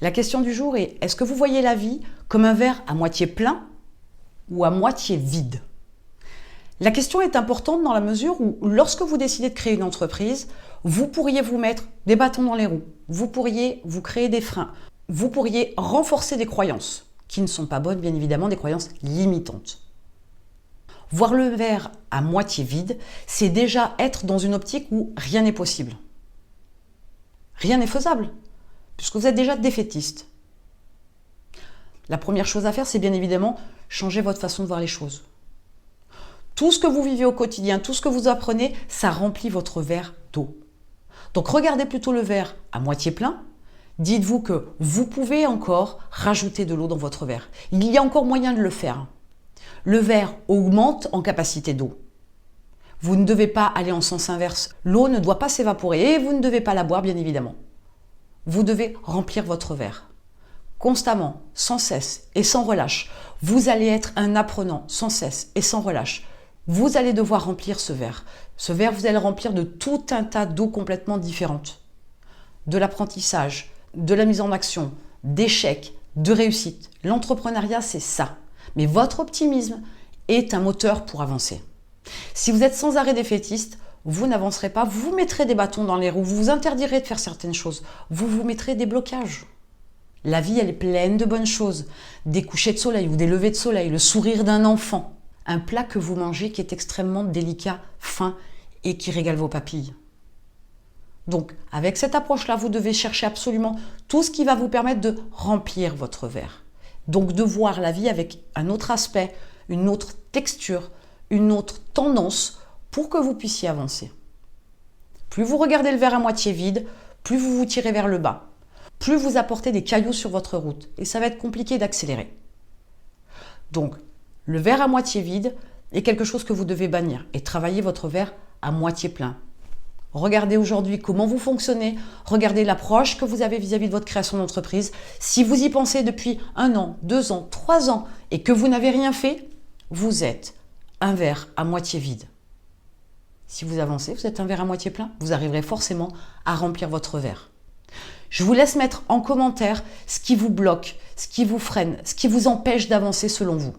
La question du jour est, est-ce que vous voyez la vie comme un verre à moitié plein ou à moitié vide? La question est importante dans la mesure où, lorsque vous décidez de créer une entreprise, vous pourriez vous mettre des bâtons dans les roues, vous pourriez vous créer des freins, vous pourriez renforcer des croyances qui ne sont pas bonnes, bien évidemment, des croyances limitantes. Voir le verre à moitié vide, c'est déjà être dans une optique où rien n'est possible. Rien n'est faisable, puisque vous êtes déjà défaitiste. La première chose à faire, c'est bien évidemment changer votre façon de voir les choses. Tout ce que vous vivez au quotidien, tout ce que vous apprenez, ça remplit votre verre d'eau. Donc regardez plutôt le verre à moitié plein. Dites-vous que vous pouvez encore rajouter de l'eau dans votre verre. Il y a encore moyen de le faire. Le verre augmente en capacité d'eau. Vous ne devez pas aller en sens inverse. L'eau ne doit pas s'évaporer et vous ne devez pas la boire, bien évidemment. Vous devez remplir votre verre. Constamment, sans cesse et sans relâche. Vous allez être un apprenant sans cesse et sans relâche. Vous allez devoir remplir ce verre. Ce verre, vous allez le remplir de tout un tas d'eau complètement différentes. De l'apprentissage, de la mise en action, d'échecs, de réussite. L'entrepreneuriat, c'est ça. Mais votre optimisme est un moteur pour avancer. Si vous êtes sans arrêt défaitiste, vous n'avancerez pas, vous vous mettrez des bâtons dans les roues, vous vous interdirez de faire certaines choses, vous vous mettrez des blocages. La vie, elle est pleine de bonnes choses. Des couchers de soleil ou des levées de soleil, le sourire d'un enfant. Un plat que vous mangez qui est extrêmement délicat, fin et qui régale vos papilles. Donc, avec cette approche-là, vous devez chercher absolument tout ce qui va vous permettre de remplir votre verre. Donc, de voir la vie avec un autre aspect, une autre texture, une autre tendance pour que vous puissiez avancer. Plus vous regardez le verre à moitié vide, plus vous vous tirez vers le bas. Plus vous apportez des cailloux sur votre route et ça va être compliqué d'accélérer. Donc, le verre à moitié vide est quelque chose que vous devez bannir et travailler votre verre à moitié plein. Regardez aujourd'hui comment vous fonctionnez, regardez l'approche que vous avez vis-à-vis de votre création d'entreprise. Si vous y pensez depuis 1 an, 2 ans, 3 ans et que vous n'avez rien fait, vous êtes un verre à moitié vide. Si vous avancez, vous êtes un verre à moitié plein, vous arriverez forcément à remplir votre verre. Je vous laisse mettre en commentaire ce qui vous bloque, ce qui vous freine, ce qui vous empêche d'avancer selon vous.